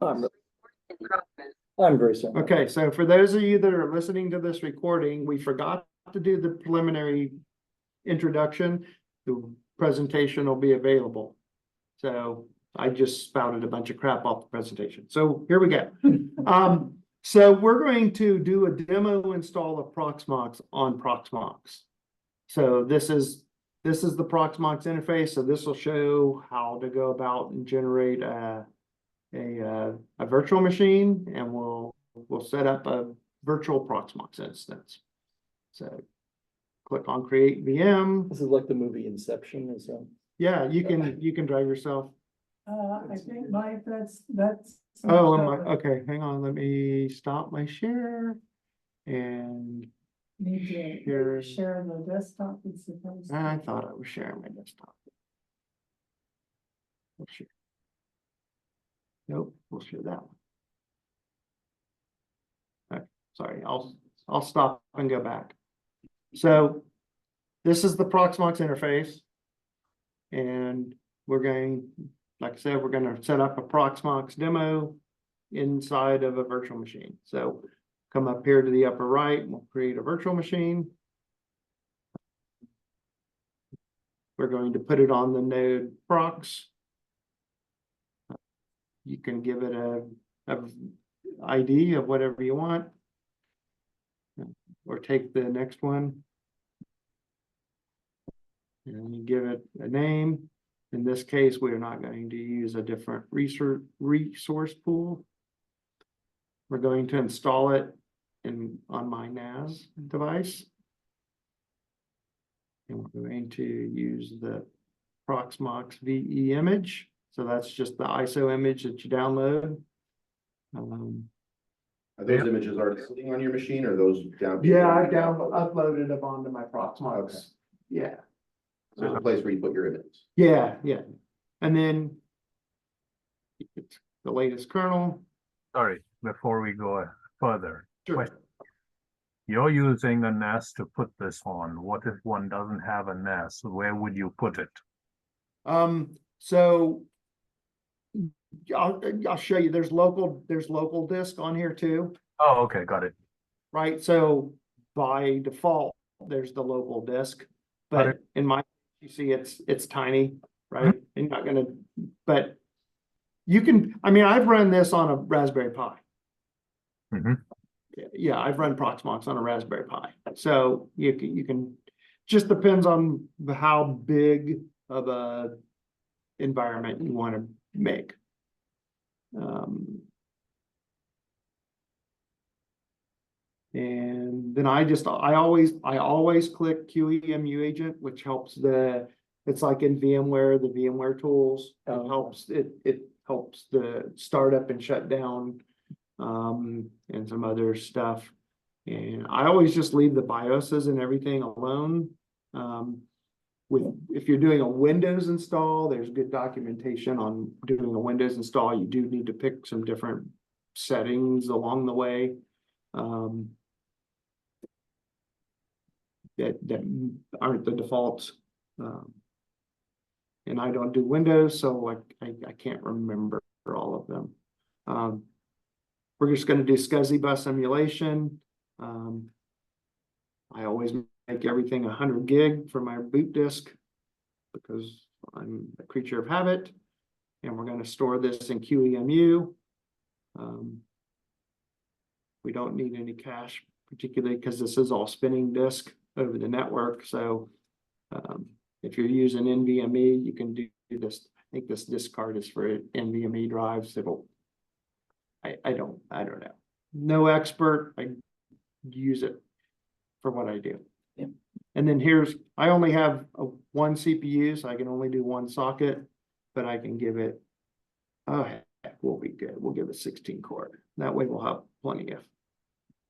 I'm, I'm very sorry. Okay, so for those of you that are listening to this recording, we forgot to do the preliminary introduction. The presentation will be available. So I just spouted a bunch of crap off the presentation. So here we go. So we're going to do a demo install of Proxmox on Proxmox. So this is the Proxmox interface. So this will show how to go about and generate a virtual machine, and we'll set up a virtual Proxmox instance. So click on create VM. This is like the movie Inception, is that? Yeah, you can drive yourself. I think that's. Oh, okay, hang on, let me stop my share and Need to share. share the desktop, it's supposed to. I thought I was sharing my desktop. We'll share. Nope, we'll share that one. Okay, sorry, I'll stop and go back. So this is the Proxmox interface. And we're going, like I said, we're going to set up a Proxmox demo inside of a virtual machine. So come up here to the upper right, and we'll create a virtual machine. We're going to put it on the node Prox. You can give it a ID of whatever you want, or take the next one and you give it a name. In this case, we are not going to use a different resource pool. We're going to install it on my NAS device. And we're going to use the Proxmox VE image. So that's just the ISO image that you download. Are those images already sitting on your machine, or those down? Yeah, I uploaded them onto my Proxmox. Okay. Yeah. So there's a place where you put your images. Yeah. And then it's the latest kernel. Sorry, before we go further, Sure. you're using a NAS to put this on. What if one doesn't have a NAS? Where would you put it? So I'll show you. There's local disk on here too, Oh, okay, got it. right? So by default, there's the local disk, Got but it. in my, you see it's tiny, right? And not gonna, but you can, I mean, I've run this on a Raspberry Pi. Mhm. Yeah, I've run Proxmox on a Raspberry Pi. So you can, just depends on how big of a environment you want to make. And then I always click QEMU agent, which helps it's like in VMware, the VMware tools. It helps the startup and shut down, and some other stuff. And I always just leave the BIOSes and everything alone. If you're doing a Windows install, there's good documentation on doing a Windows install. You do need to pick some different settings along the way. That aren't the defaults. And I don't do Windows, so I can't remember all of them. We're just going to do SCSI bus emulation. I always make everything 100 gig for my boot disk because I'm a creature of habit. And we're going to store this in QEMU. We don't need any cache, particularly because this is all spinning disk over the network. So if you're using NVMe, you can do this. I think this disk card is for NVMe drives. I don't know. No expert. I use it for what I do. Yeah. And then I only have one CPU, so I can only do one socket, but I can give it, oh heck, we'll be good. We'll give it 16 core. That way we'll have plenty of.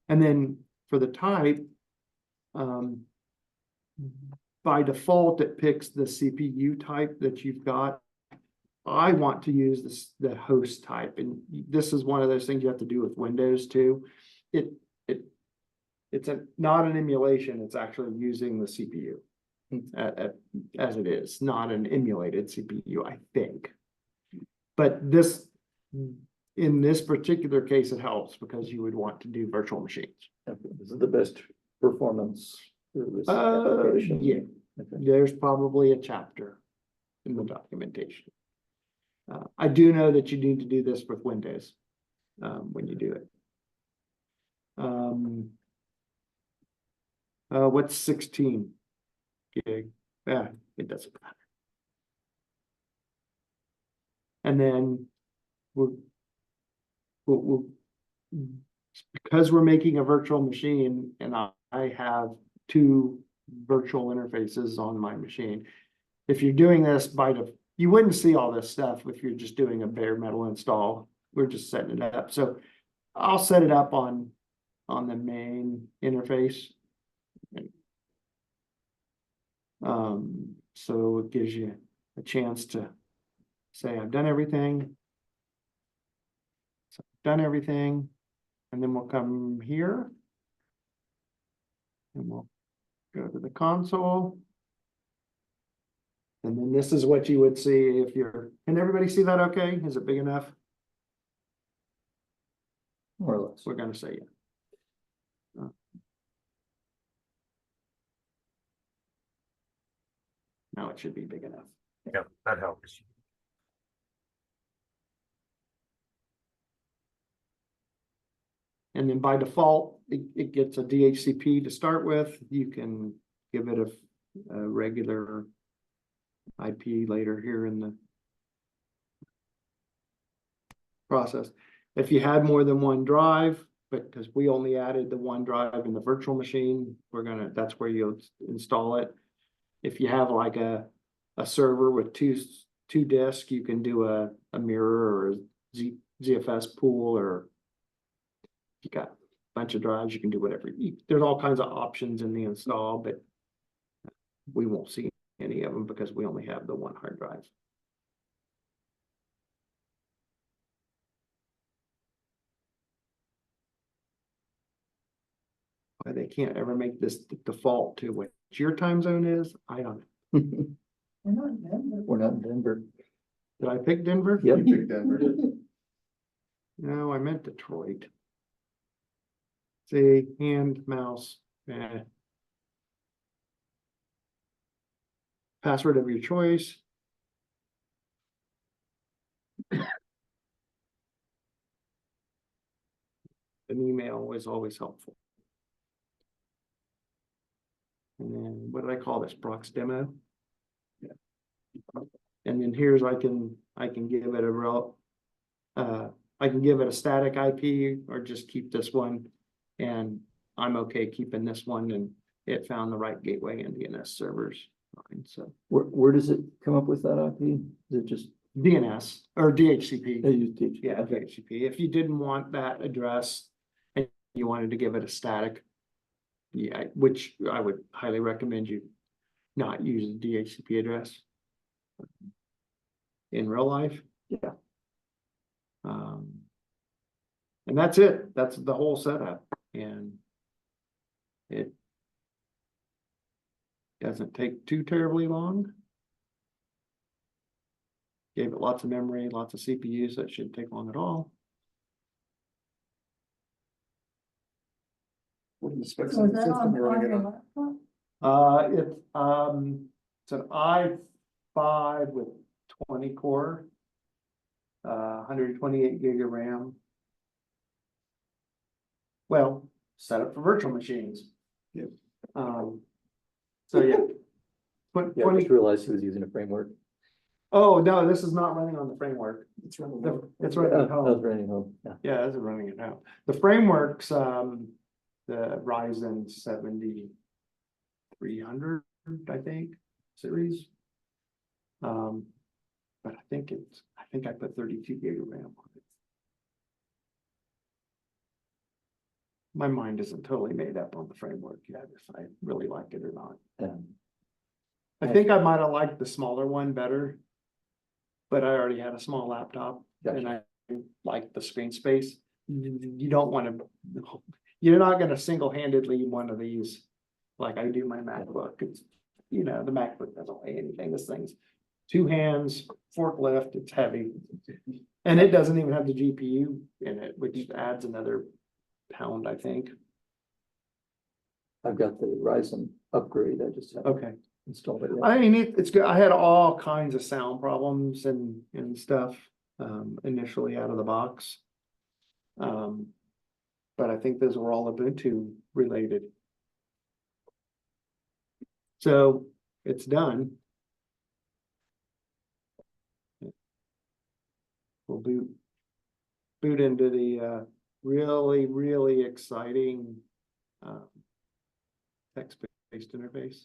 And then for the type, by default, it picks the CPU type that you've got. I want to use the host type, and this is one of those things you have to do with Windows too. It's not an emulation. It's actually using the CPU as it is, not an emulated CPU, I think. But in this particular case, it helps because you would want to do virtual machines. This is the best performance for this Yeah, application. Okay. there's probably a chapter in the documentation. I do know that you need to do this with Windows, when you do it. What's 16 gig? Yeah, it doesn't matter. And then we'll because we're making a virtual machine and I have two virtual interfaces on my machine. If you're doing this you wouldn't see all this stuff if you're just doing a bare metal install. We're just setting it up. So I'll set it up on the main interface. So it gives you a chance to say, I've done everything. So I've done everything. And then we'll come here. And we'll go to the console. And then this is what you would see if can everybody see that okay? Is it big enough? More or less. We're gonna say yeah. Now it should be big enough. Yeah, that helps. And then by default, it gets a DHCP to start with. You can give it a regular IP later here in the process. If you had more than one drive, because we only added the one drive in the virtual machine, that's where you'll install it. If you have like a server with two disks, you can do a mirror or a ZFS pool, or if you got a bunch of drives, you can do whatever. There's all kinds of options in the install, but we won't see any of them because we only have the one hard drive. Why they can't ever make this the default to what your time zone is, I don't know. We're not in Denver. We're not in Denver. Did I pick Denver? Yep. You picked Denver. No, I meant Detroit. See, hand, mouse, password of your choice. An email is always helpful. And then what did I call this? Prox demo? Yeah. And then here's I can give it I can give it a static IP or just keep this one, and I'm okay keeping this one, and it found the right gateway and DNS servers. So Where does it come up with that IP? Is it just? DNS or DHCP. You teach? Yeah, Okay. DHCP. If you didn't want that address and you wanted to give it a static, yeah, which I would highly recommend you not use the DHCP address in real life. Yeah. And that's it. That's the whole setup, and it doesn't take too terribly long. Gave it lots of memory, lots of CPU, so it shouldn't take long at all. What are the specs So of is the that system on you're running it your on? laptop? It's an i5 with 20 core, 128 gig of RAM. Well, set up for virtual machines. Yep. So yeah. Yeah, I just realized he was using a framework. Oh, no, this is not running on the framework. It's running. It's running at home. That's running home, yeah. Yeah, it's running it now. The framework's the Ryzen 7300, I think, series. But I think I put 32 gig of RAM on it. My mind isn't totally made up on the framework yet, if I really like it or not. I think I might have liked the smaller one better, but I already had a small laptop and I liked the screen space. You don't want to, you're not going to single-handedly one of these like I do my MacBook. It's, the MacBook doesn't weigh anything. This thing's 2 hands, forklift, it's heavy. And it doesn't even have the GPU in it, which adds another pound, I think. I've got the Ryzen upgrade, I just haven't Okay. installed it yet. I mean, it's good. I had all kinds of sound problems and stuff, initially out of the box. But I think those were all Ubuntu related. So it's done. We'll boot into the, really, really exciting, text-based interface.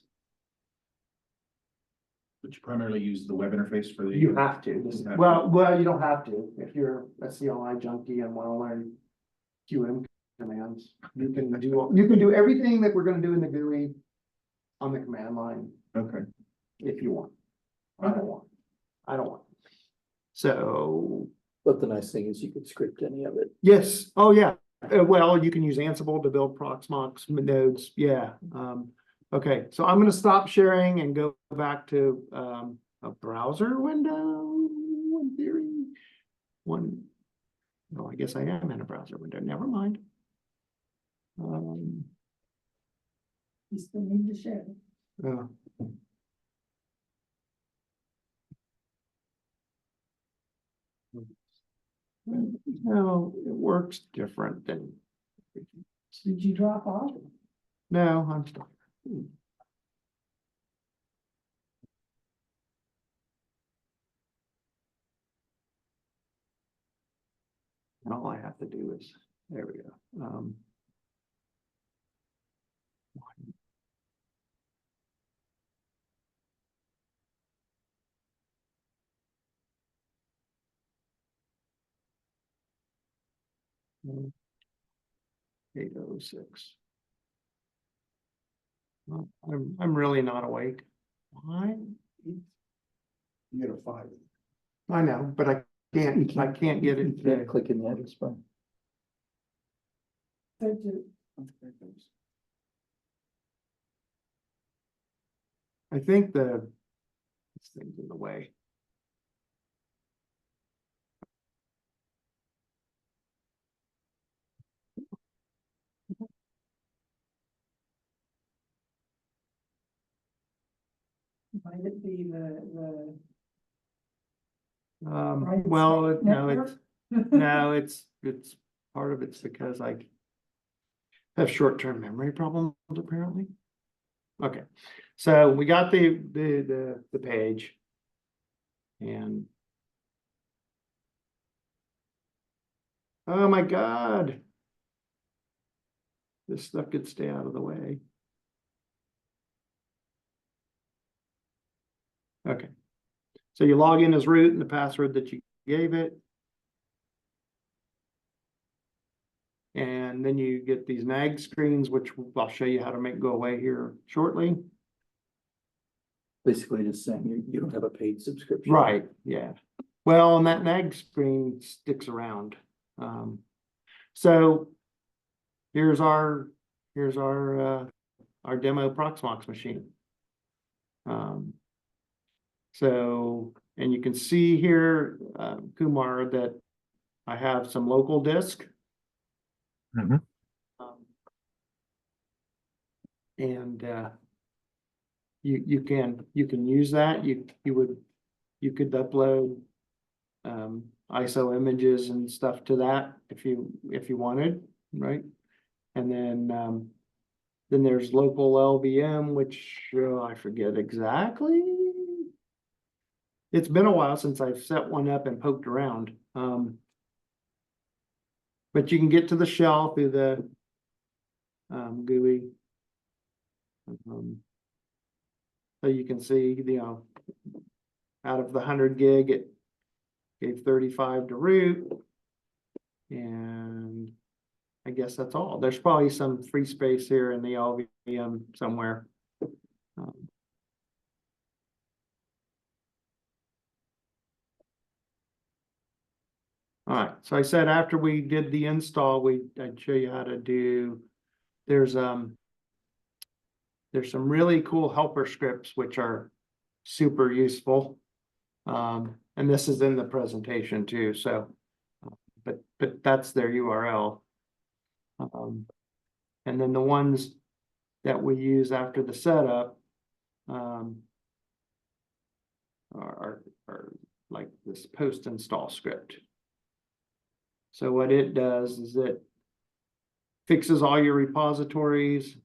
But you primarily use the web interface for the. You have to. You have Well, you don't have to. If you're a CLI junkie and want to learn QM commands, you can do everything that we're gonna do in the GUI on the command line Okay, if you want. I don't want. So, But the nice thing is you could script any of it. yes, oh yeah. Well, you can use Ansible to build Proxmox nodes, yeah. Okay, so I'm gonna stop sharing and go back to a browser window in theory. No, I guess I am in a browser window, never mind. You still need to share. Uh, No, it works different than, Did you drop off? no, I'm still. And all I have to do is, there we go. 8:06. Well, I'm really not awake. Why? you get a 5. I know, but I can't get You it can't today. click in the address bar. I think this thing's in the way. Might it be the. Well, no, it's, network? no, it's part of it's because I have short-term memory problems apparently. Okay, so we got the page. And oh my God. This stuff could stay out of the way. Okay. So you log in as root and the password that you gave it. And then you get these nag screens, which I'll show you how to make go away here shortly. Basically just saying you don't have a paid subscription. Right, yeah. Well, and that nag screen sticks around. So here's our demo Proxmox machine. So, and you can see here, Kumar, that I have some local disk. Mhm. And you can use that. You could upload ISO images and stuff to that if you wanted, right? And then there's local LVM, which I forget exactly. It's been a while since I've set one up and poked around. But you can get to the shell through the GUI. So you can see, out of the 100 gig, it gave 35 to root. And I guess that's all. There's probably some free space here in the LVM somewhere. All right, so I said after we did the install, I'd show you how to do, there's some really cool helper scripts which are super useful. And this is in the presentation too, so. But that's their URL. And then the ones that we use after the setup. Are like this post install script. So what it does is it fixes all your repositories.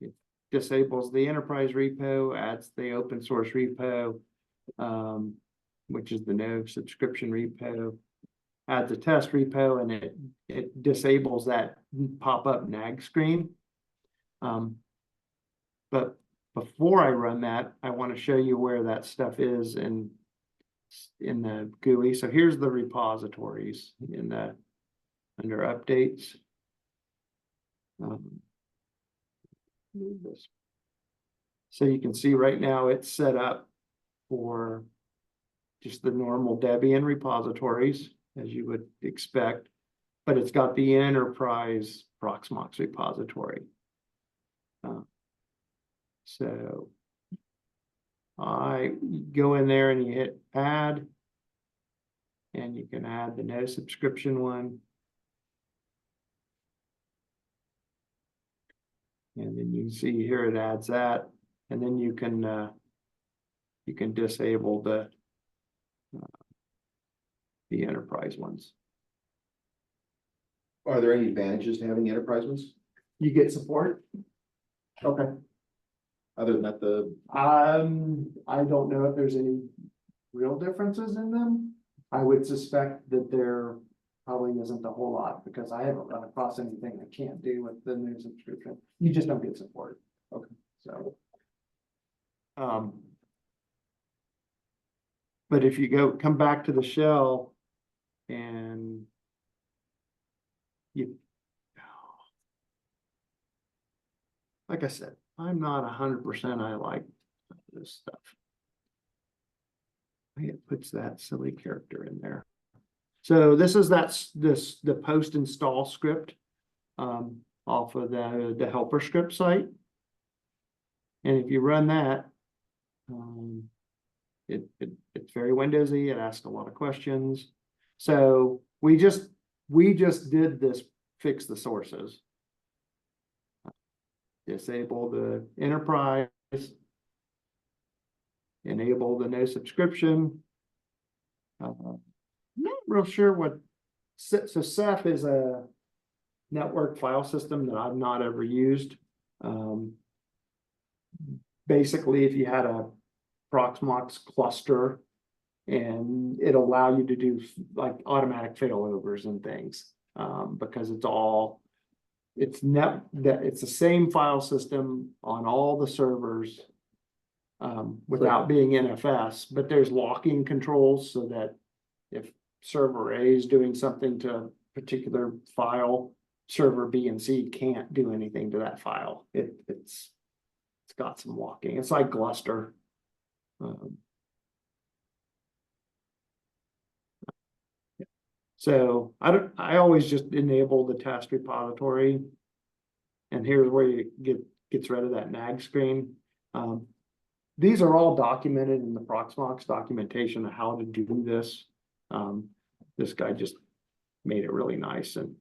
It disables the enterprise repo, adds the open source repo, which is the no subscription repo, adds a test repo, and it disables that pop-up nag screen. But before I run that, I want to show you where that stuff is in the GUI. So here's the repositories under updates. Move this. So you can see right now it's set up for just the normal Debian repositories, as you would expect, but it's got the enterprise Proxmox repository. So I go in there and you hit add, and you can add the no subscription one. And then you see here it adds that, and then you can disable the enterprise ones. Are there any advantages to having the enterprise ones? You get support? Okay. Other than that, I don't know if there's any real differences in them. I would suspect that there probably isn't a whole lot, because I haven't run across anything I can't do with the new subscription. You just don't get support. Okay, so. But if you come back to the shell and you, like I said, I'm not 100%. I like this stuff. It puts that silly character in there. So this is the post install script off of the helper script site. And if you run that, it's very Windowsy. It asks a lot of questions. So we just did this, fix the sources. Disable the enterprise, enable the no subscription. Not real sure what, so Ceph is a network file system that I've not ever used. Basically, if you had a Proxmox cluster, and it'll allow you to do like automatic failovers and things, because it's the same file system on all the servers, without being NFS, but there's locking controls so that if server A is doing something to a particular file, server B and C can't do anything to that file. It's got some locking. It's like Gluster. So I always just enable the test repository, and here's where you gets rid of that nag screen. These are all documented in the Proxmox documentation of how to do this. This guy just made it really nice, and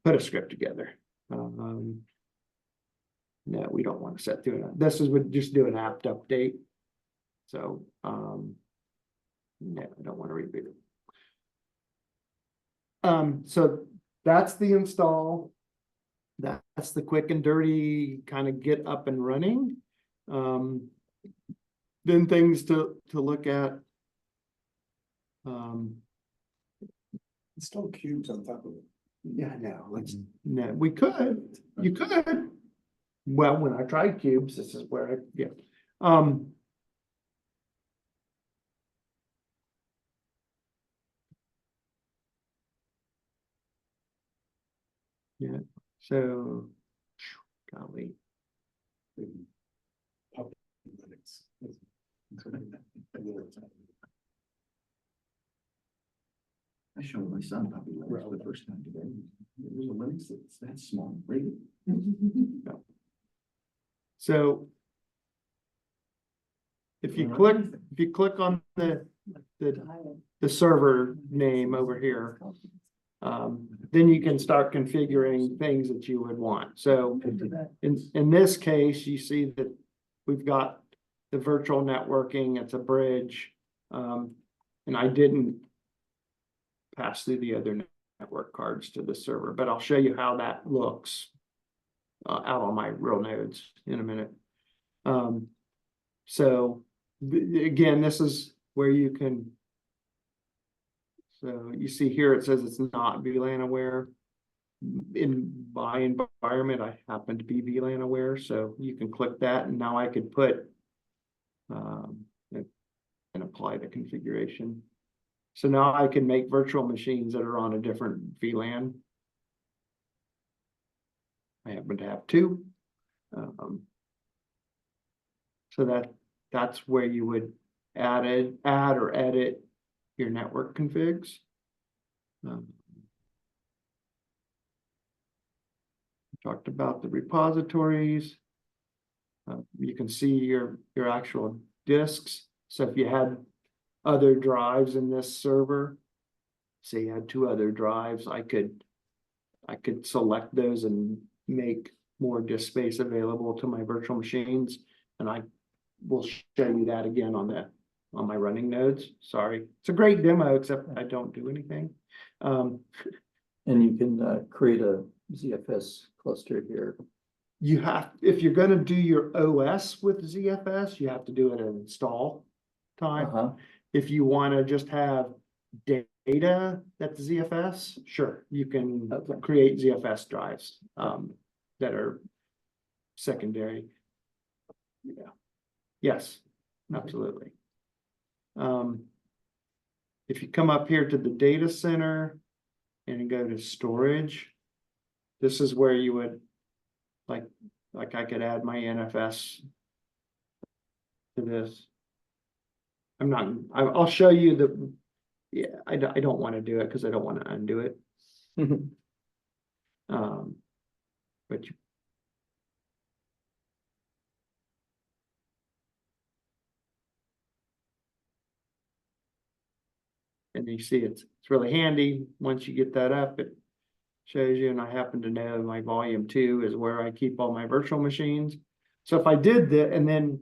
put a script together. No, we don't want to set through it. This is would just do an apt update. So no, I don't want to reboot it. So that's the install. That's the quick and dirty kind of get up and running. Then things to look at. Install cubes on top of it. Yeah, no, no, we could, you could. Well, when I tried cubes, this is where yeah. Yeah, so golly. I showed my son puppy Linux for the first time today. There's a Linux that's that small, really. So if you click on the server name over here, then you can start configuring things that you would want. So in this case, you see that we've got the virtual networking, it's a bridge. And I didn't pass through the other network cards to the server, but I'll show you how that looks out on my real nodes in a minute. So again, this is where you can, so you see here, it says it's not VLAN aware. In my environment, I happen to be VLAN aware, so you can click that, and now I could put and apply the configuration. So now I can make virtual machines that are on a different VLAN. I happen to have two. So that's where you would add or edit your network configs. Talked about the repositories. You can see your actual disks. So if you had other drives in this server, say you had two other drives, I could select those and make more disk space available to my virtual machines. And I will show you that again on my running nodes. Sorry, it's a great demo, except I don't do anything. And you can create a ZFS cluster here. You have, if you're going to do your OS with ZFS, you have to do it at install time. If you want to just have data that's ZFS, sure, you can create ZFS drives that are secondary. Yeah. Yes, absolutely. If you come up here to the data center and go to storage, this is where you would like I could add my NFS to this. I'll show you I don't want to do it because I don't want to undo it. But and you see it's really handy. Once you get that up, it shows you, and I happen to know my volume 2 is where I keep all my virtual machines. So if I did that, and then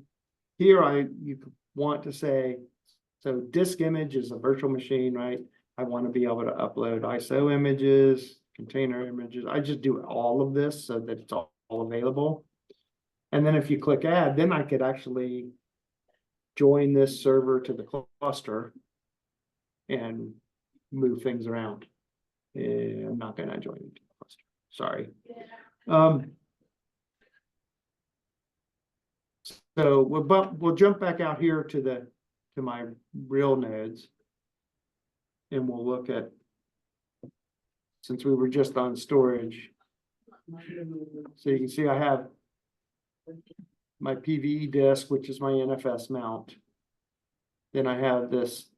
here you want to say, so disk image is a virtual machine, right? I want to be able to upload ISO images, container images. I just do all of this so that it's all available. And then if you click add, then I could actually join this server to the cluster and move things around. I'm not going to join it to the cluster. Sorry. So we'll jump back out here to my real nodes, and we'll look at, since we were just on storage. So you can see I have my PVE disk, which is my NFS mount. Then I have this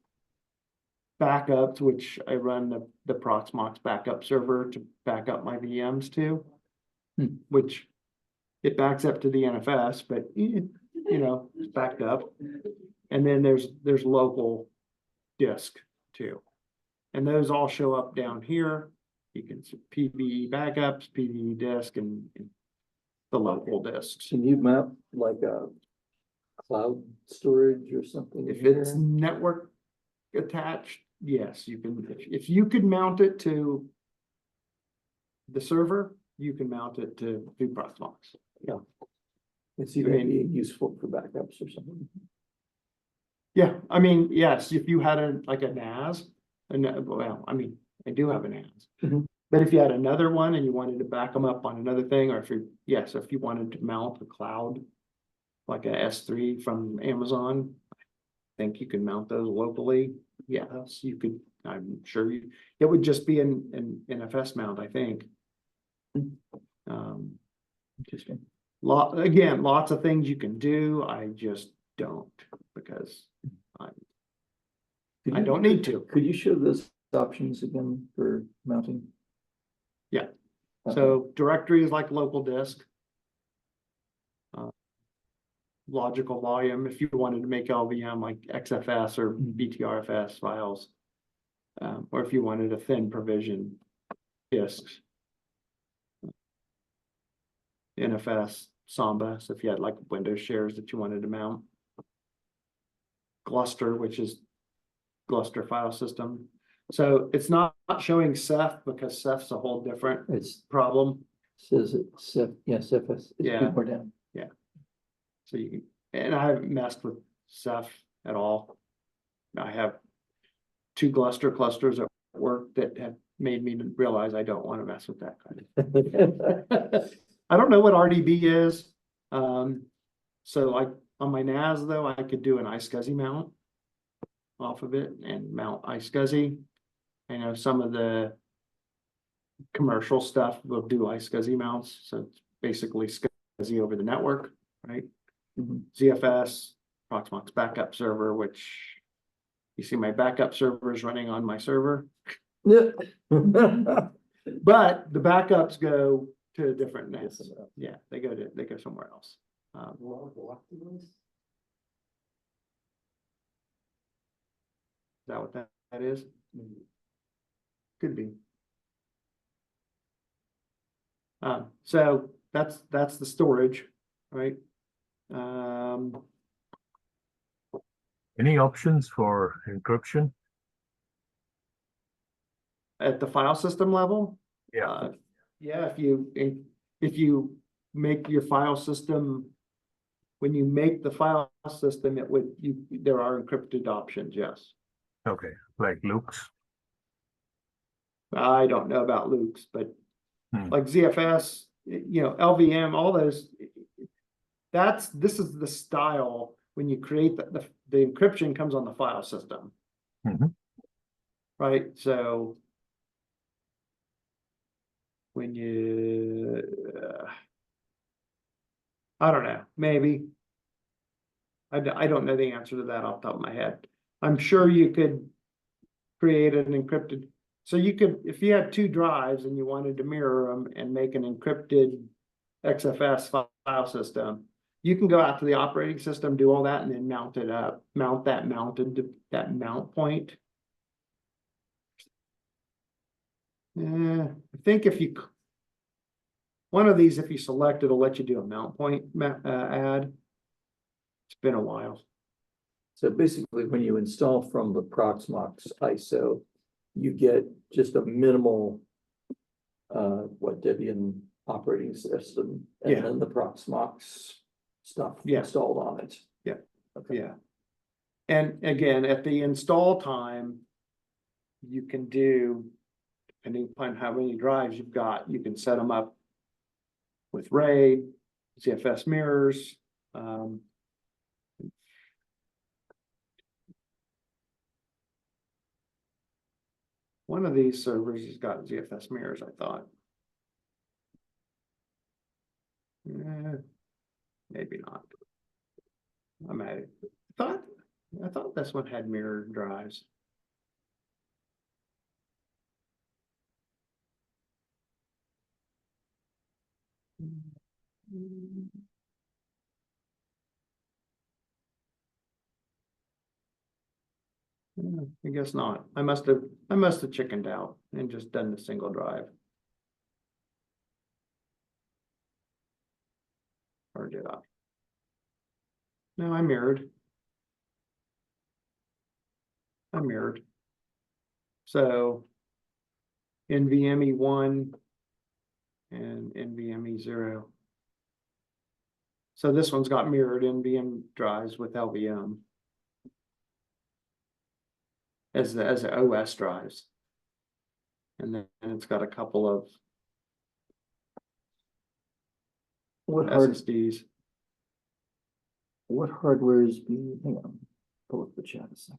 backups, which I run the Proxmox backup server to back up my VMs to, which it backs up to the NFS, but you know, it's backed up. And then there's local disk too. And those all show up down here. You can see PVE backups, PVE disk, and the local disks. Can you map like a cloud storage or something? If it's network attached, yes, you can. If you could mount it to the server, you can mount it to Proxmox. Yeah. It's either useful for backups or something. Yeah, I mean, yes, if you had a NAS, well, I mean, I do have a NAS. But if you had another one and you wanted to back them up on another thing, or if you wanted to mount a cloud, like a S3 from Amazon, I think you can mount those locally. Yes, you could. I'm sure it would just be an NFS mount, I think. Interesting. Lots of things you can do. I just don't, because I don't need to. Could you show those options again for mounting? Yeah. So directory is like local disk. logical volume, if you wanted to make LVM like XFS or BTRFS files. Or if you wanted a thin provision disks. NFS, Samba, so if you had like Windows shares that you wanted to mount. Gluster, which is Gluster file system. So it's not showing Ceph because Ceph's a whole different It's, problem. says it, CFS. Yeah. More down. So you can, and I haven't messed with Ceph at all. I have 2 Gluster clusters at work that have made me realize I don't want to mess with that kind of. I don't know what RDB is. So like on my NAS though, I could do an iSCSI mount off of it and mount iSCSI. I know some of the commercial stuff will do iSCSI mounts, so it's basically SCSI over the network, right? Mhm. ZFS, Proxmox backup server, which you see my backup server is running on my server, Yeah. but the backups go to a different NAS. Yeah, they go somewhere else. Is that what that is? Could be. So that's the storage, right? Any options for encryption? At the file system level, Yeah, yeah, if you make your file system, when you make the file system, there are encrypted options, yes. okay, like Luke's. I don't know about Luke's, but Hmm. like ZFS, LVM, all those. This is the style when you create the encryption comes on the file system. Mhm. Right, so. When you, I don't know, maybe. I don't know the answer to that off the top of my head. I'm sure you could create an encrypted, so you could, if you had 2 drives and you wanted to mirror them and make an encrypted XFS file system, you can go out to the operating system, do all that, and then mount it up, mount that mount point. I think one of these, if you select, it'll let you do a mount point add. It's been a while. So basically, when you install from the Proxmox ISO, you get just a minimal Debian operating system, and Yeah. then the Proxmox stuff Yeah. installed on it. Yeah. Okay. Yeah. And again, at the install time, you can do, depending upon how many drives you've got, you can set them up with RAID, ZFS mirrors. One of these servers has got ZFS mirrors, I thought. Maybe not. I thought this one had mirrored drives. I guess not. I must have chickened out and just done the single drive. Or did I? No, I mirrored. So NVMe 1 and NVMe 0. So this one's got mirrored NVM drives with LVM as the OS drives. And then it's got a couple of SSDs. What hardware is being, hang on, pull up the chat a second.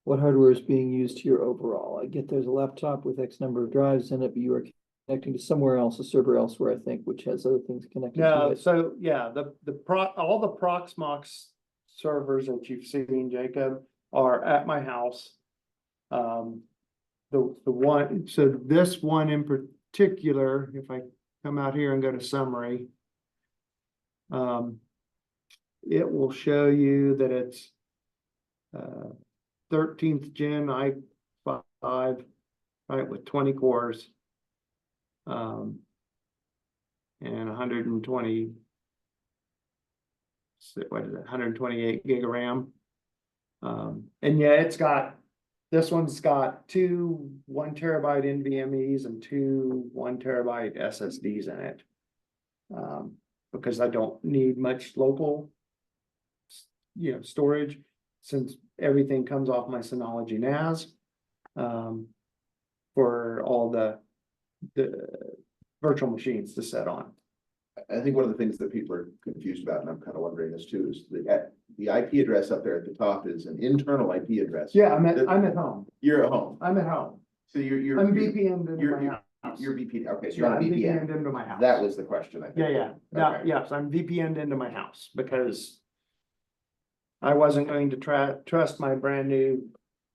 What hardware is being used here overall? I get there's a laptop with X number of drives in it, but you are connecting to somewhere else, a server elsewhere, I think, which has other things connected to No, it. so yeah, all the Proxmox servers that you've seen, Jacob, are at my house. The one, so this one in particular, if I come out here and go to summary. It will show you that it's 13th gen i5, right, with 20 cores. And 120, what is it, 128 gig of RAM. And yeah, this one's got two 1 terabyte NVMe's and two 1 terabyte SSDs in it. Because I don't need much local, storage, since everything comes off my Synology NAS. For all the virtual machines to set on. I think one of the things that people are confused about, and I'm kind of wondering this too, is the IP address up there at the top is an internal IP address. Yeah, I'm at home. You're at home, I'm at home. so you're. I'm VPN'd into you're- my house. You're VPN, okay, so Yeah, you're on I'm a VPN. VPN'd into my house. That was the question, I think. Yeah. Okay. Yes, I'm VPN'd into my house because I wasn't going to trust my brand new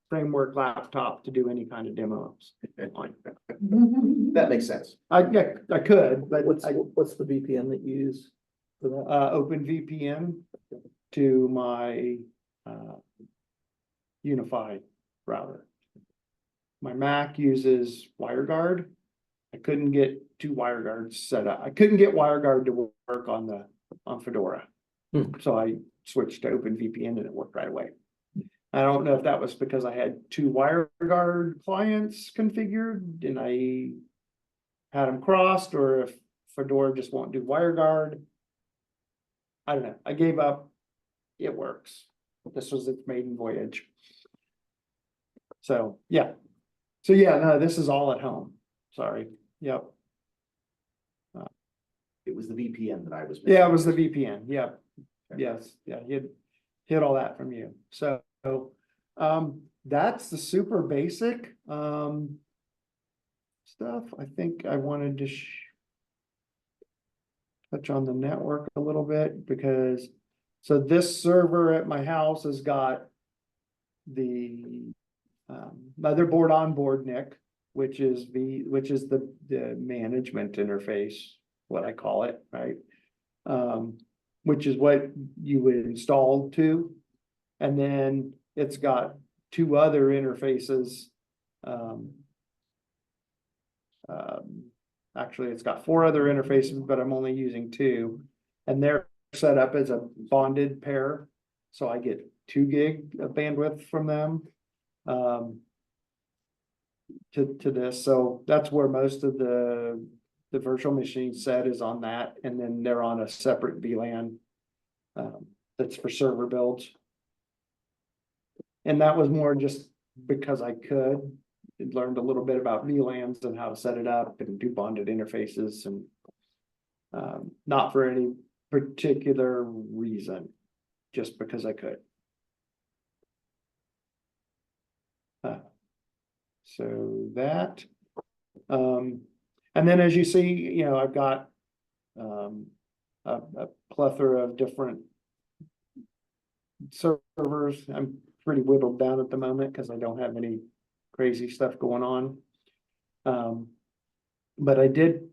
framework laptop to do any kind of demos. That makes sense. I could, but What's the VPN that you use for that? Open VPN to my Unify router. My Mac uses WireGuard. I couldn't get two WireGuards set up. I couldn't get WireGuard to work on Fedora. So I switched to OpenVPN and it worked right away. I don't know if that was because I had two WireGuard clients configured and I had them crossed, or if Fedora just won't do WireGuard. I don't know. I gave up. It works. This was its maiden voyage. So, yeah. So, yeah, no, this is all at home. Sorry. Yep. It was the VPN that I was. Yeah, it was the VPN. Yep. Yes. Yeah. Hit all that from you. So, that's the super basic, stuff. I think I wanted to touch on the network a little bit because, so this server at my house has got the motherboard onboard NIC, which is the management interface, what I call it, right? Which is what you would install to, and then it's got two other interfaces. Actually, it's got four other interfaces, but I'm only using two, and they're set up as a bonded pair, so I get 2 gig of bandwidth from them. To this, so that's where most of the virtual machine set is on that, and then they're on a separate VLAN that's for server builds. And that was more just because I could. Learned a little bit about VLANs and how to set it up and do bonded interfaces, and not for any particular reason, just because I could. So that, and then as you see, I've got a plethora of different servers. I'm pretty whittled down at the moment because I don't have any crazy stuff going on. But I did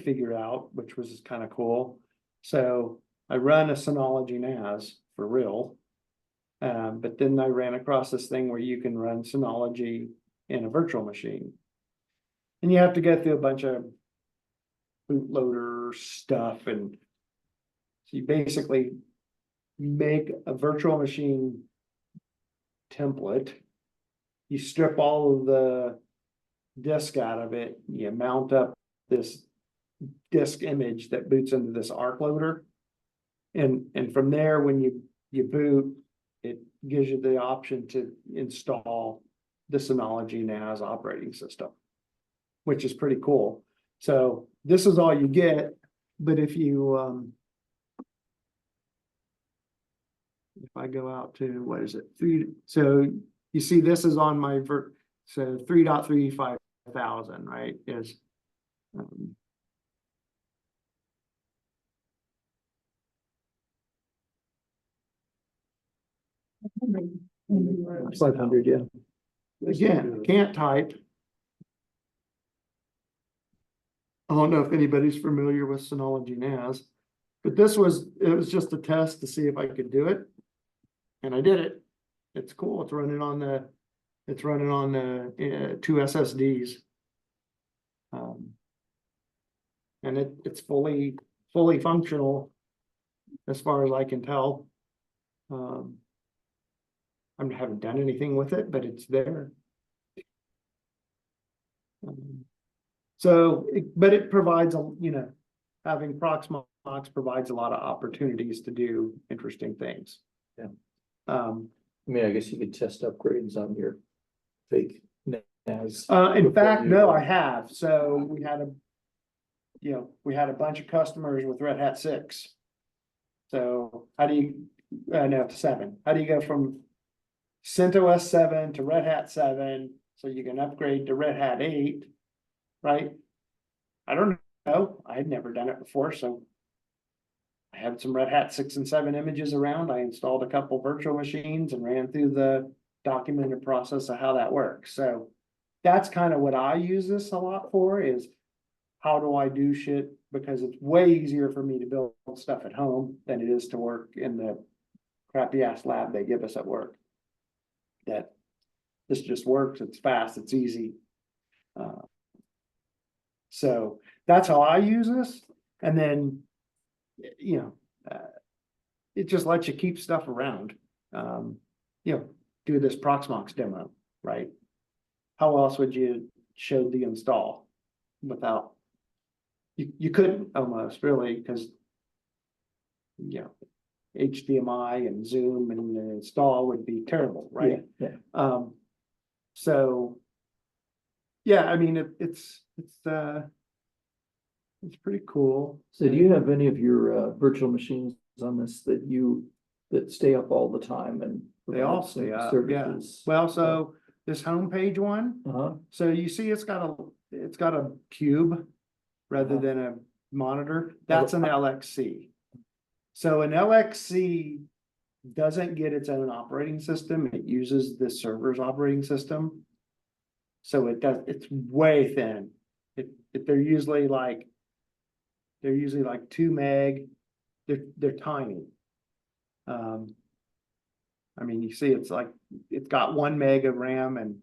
figure out, which was kind of cool. So I run a Synology NAS for real. But then I ran across this thing where you can run Synology in a virtual machine. And you have to go through a bunch of bootloader stuff. And so you basically make a virtual machine template. You strip all of the disk out of it. You mount up this disk image that boots into this ARC loader. And from there, when you boot, it gives you the option to install the Synology NAS operating system, which is pretty cool. So this is all you get, but if I go out to, what is it, 3, so you see this is on my so 3.35,000, right, is It's 500, yeah. again, can't type. I don't know if anybody's familiar with Synology NAS, but it was just a test to see if I could do it. And I did it. It's cool. It's running on the two SSDs. And it's fully functional as far as I can tell. I haven't done anything with it, but it's there. But it provides having Proxmox provides a lot of opportunities to do interesting things. Yeah. I I guess you could test upgrades on your fake NAS. in before fact, you- no, I have. So we had a bunch of customers with Red Hat 6. So how do you, no, 7. How do you go from CentOS 7 to Red Hat 7? So you can upgrade to Red Hat 8, right? I don't know. I had never done it before, so I had some Red Hat 6 and 7 images around. I installed a couple virtual machines and ran through the documented process of how that works. So that's kind of what I use this a lot for, is how do I do shit? Because it's way easier for me to build stuff at home than it is to work in the crappy ass lab they give us at work. That this just works, it's fast, it's easy. So that's how I use this. And then, it just lets you keep stuff around. Do this Proxmox demo, right? How else would you show the install without, you couldn't almost really, because HDMI and Zoom and the install would be terrible, right? Yeah. So yeah, I mean, it's pretty cool. So do you have any of your virtual machines on this that stay up all the time and They all provide some stay up, services? Well, so this homepage one, Uh-huh. so you see it's got a cube rather Uh-huh. than a monitor. That's an LXC. So an LXC doesn't get its own operating system. It uses the server's operating system. So it's way thin. They're usually like 2 meg. They're tiny. I mean, you see it's got 1 meg of RAM, and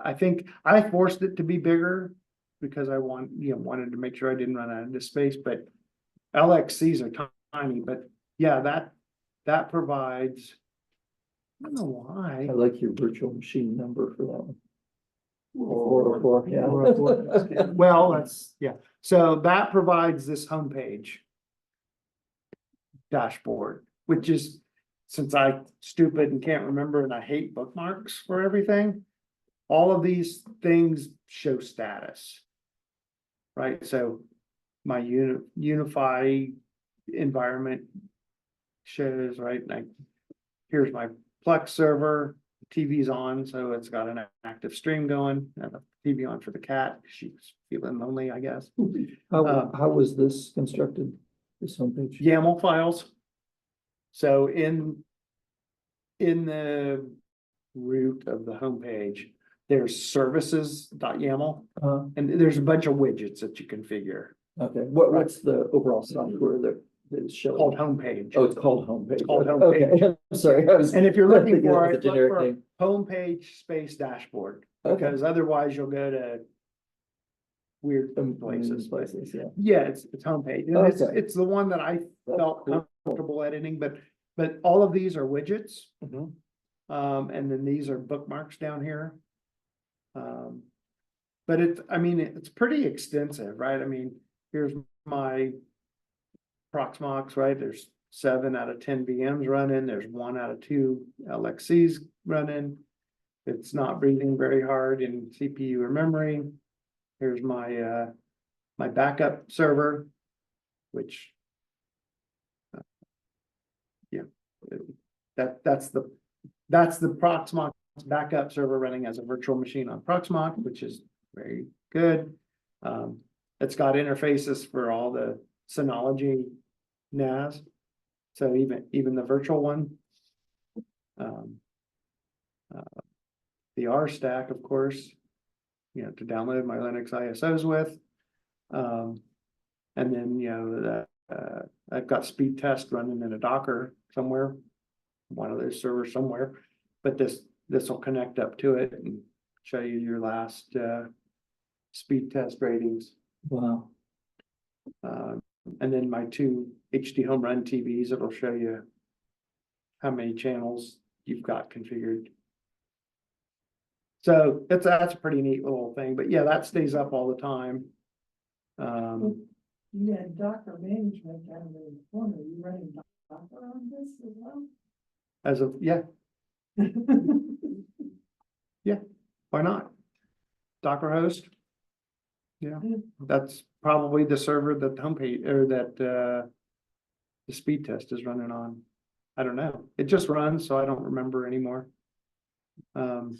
I think I forced it to be bigger because I wanted to make sure I didn't run out of space, but LXCs are tiny. But yeah, that provides, I don't know why. I like your virtual machine number for that one. 404, yeah. 404. Well, so that provides this homepage dashboard, which is, since I'm stupid and can't remember and I hate bookmarks for everything, all of these things show status, right? So my Unify environment shows, right? Here's my Plex server. TV's on, so it's got an active stream going. I have a TV on for the cat. She's feeling lonely, I guess. How was this constructed, this homepage? YAML files. So in the root of the homepage, there's services.yaml, and there's a bunch of widgets that you configure. Okay, what's the overall software that is showing? Called homepage. Oh, it's called homepage. It's called Okay, homepage. I'm sorry. And if you're looking thinking for of it, the look generic for name. homepage space dashboard, Okay. because otherwise you'll go to weird places. But Yeah. yeah, it's homepage. And Okay. it's the one that I felt cool. comfortable editing, but all of these are widgets. Mhm. And then these are bookmarks down here. But it's pretty extensive, right? I mean, here's my Proxmox, right? There's 7 out of 10 VMs running. There's 1 out of 2 LXCs running. It's not breathing very hard in CPU or memory. Here's my my backup server, which that's the Proxmox backup server running as a virtual machine on Proxmox, which is very good. It's got interfaces for all the Synology NAS, so even the virtual one. The R stack, of course, you know, to download my Linux ISOs with. And then, you know, I've got speed test running in a Docker somewhere, one of those servers somewhere, but this will connect up to it and show you your last, speed test ratings. Wow. And then my two HD home run TVs, it'll show you how many channels you've got configured. So that's a pretty neat little thing, but yeah, that stays up all the time. You had Docker management down there in the corner, you running Docker on this as well? As of, yeah, why not? Docker host. Yeah, that's probably the server that the homepage or that the speed test is running on. I don't know. It just runs, so I don't remember anymore. You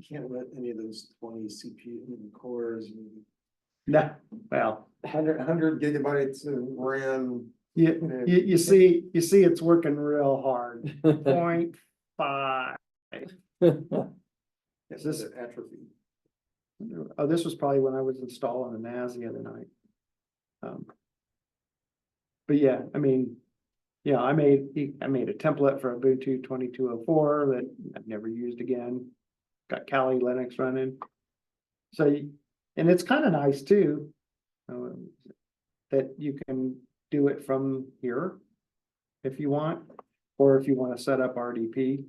can't let any of those 20 CPU cores, No, well, 100 gigabytes of RAM. you see it's working real hard. 0.5. This is atrophy. Oh, this was probably when I was installing the NAS the other night. But yeah, I mean, yeah, I made a template for Ubuntu 2204 that I've never used again. Got Kali Linux running. So, and it's kind of nice too, that you can do it from here if you want, or if you want to set up RDP.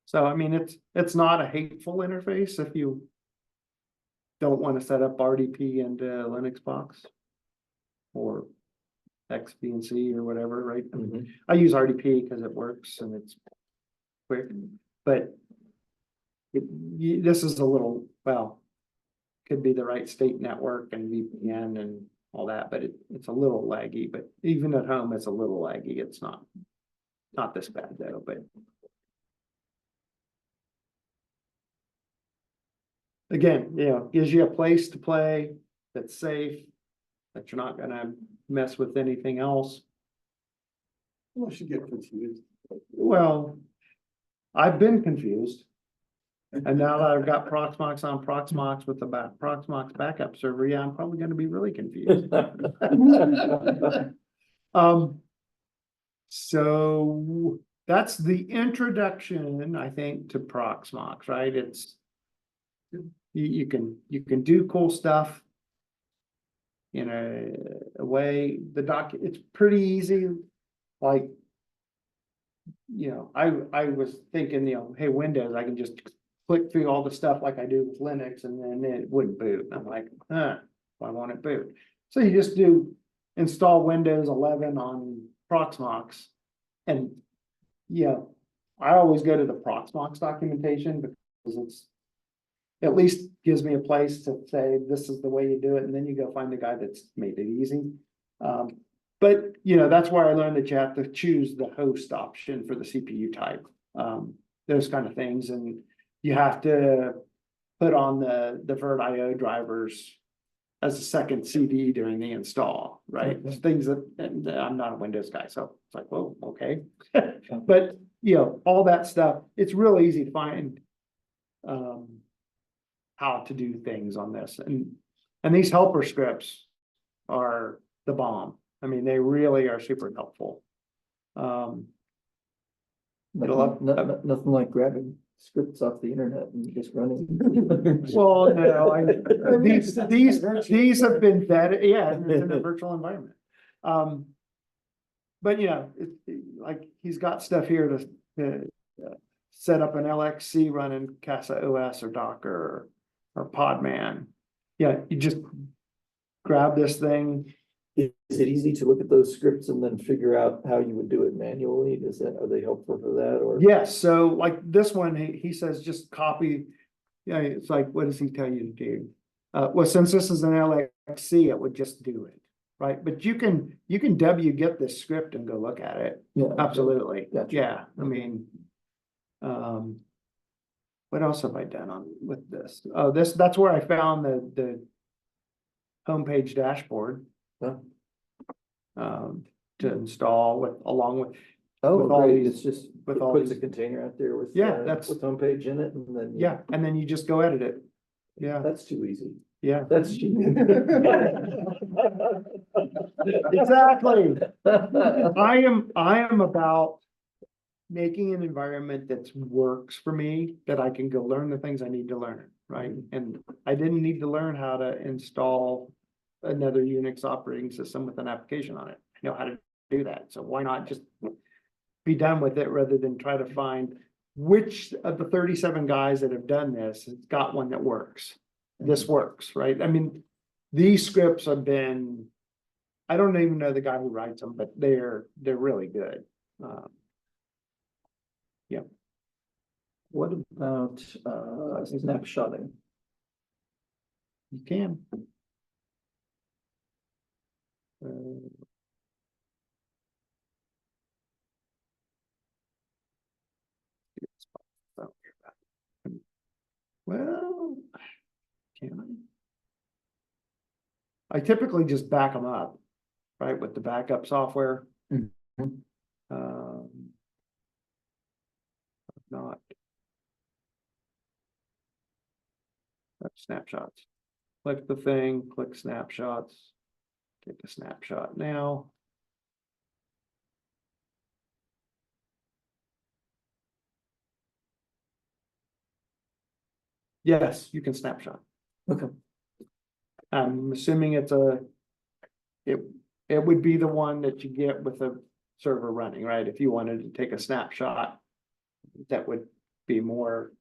So, I mean, it's not a hateful interface if you don't want to set up RDP into Linux box or XBNC or whatever, right? I mean, I use RDP because it works and it's quick, but this is a little, well, could be the right state network and VPN and all that, but it's a little laggy, but even at home, it's a little laggy. It's not this bad though, but again, you know, gives you a place to play that's safe, that you're not gonna mess with anything else. Unless you get confused. Well, I've been confused. And now that I've got Proxmox on Proxmox with the Proxmox backup server, yeah, I'm probably gonna be really confused. So that's the introduction, I think, to Proxmox, right? It's you can do cool stuff in a way. It's pretty easy. Like, you know, I was thinking, you know, hey, Windows, I can just click through all the stuff like I do with Linux, and then it wouldn't boot. And I'm like, why won't it boot? So you just do install Windows 11 on Proxmox, and yeah, I always go to the Proxmox documentation because it's at least gives me a place to say this is the way you do it, and then you go find the guy that's made it easy. But you know, that's where I learned that you have to choose the host option for the CPU type, those kind of things, and you have to put on the VirtIO drivers as a second CD during the install, right? Okay. Things that, and I'm not a Windows guy, so it's like, well, okay. But you know, all that stuff, it's real easy to find how to do things on this, and these helper scripts are the bomb. I mean, they really are super helpful. Nothing like grabbing scripts off the internet and just running. Well, no, these have been vetted, yeah, in a virtual environment. But you know, like he's got stuff here to set up an LXC running Casa OS or Docker or Podman. Yeah, you just grab this thing. Is it easy to look at those scripts and then figure out how you would do it manually? Are they helpful for that, or? Yes, so like this one, he says just copy. Yeah, it's like, what does he tell you to do? Well, since this is an LXC, it would just do it, right? But you can get this script and go look at it. Yeah, Absolutely. Gotcha. Yeah, I mean, What else have I done on with this? Oh, that's where I found the homepage dashboard. Huh? To install Oh, with all great, these- it's just, with it all puts a these- container out there with. Yeah, that's- With homepage in it, and then. Yeah, and then you just go edit it. Yeah, That's too easy, yeah, that's cheap. exactly. I am about making an environment that works for me, that I can go learn the things I need to learn, right? And I didn't need to learn how to install another Unix operating system with an application on it. I know how to do that, so why not just be done with it rather than try to find which of the 37 guys that have done this has got one that works. This works, right? I mean, these scripts have been, I don't even know the guy who writes them, but they're really good. What about, snapshotting? You can. Uh, Well, can I? I typically just back them up, right, with the backup software. Mhm. Not. Snapshots. Click the thing, click snapshots. Take a snapshot now. Yes, you can snapshot. Okay. I'm assuming it would be the one that you get with a server running, right? If you wanted to take a snapshot, that would be more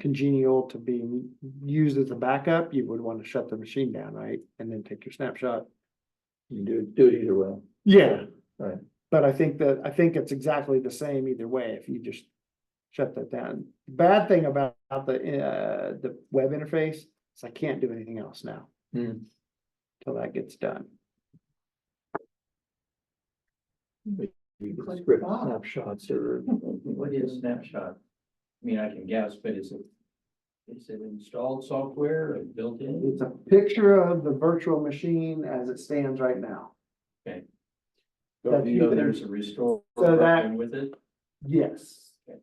congenial to be used as a backup. You would want to shut the machine down, right? And then take your snapshot. You can do it either way. Yeah. Right. But I think it's exactly the same either way, if you just shut that down. Bad thing about the web interface is I can't do anything else now. Hmm. Till that gets done. You can Click script Bob. snapshots or. What is snapshot? I mean, I can guess, but is it installed software or built in? It's a picture of the virtual machine as it stands right now. So That you you know can- there's a restore so that- button with it? Yes. Okay.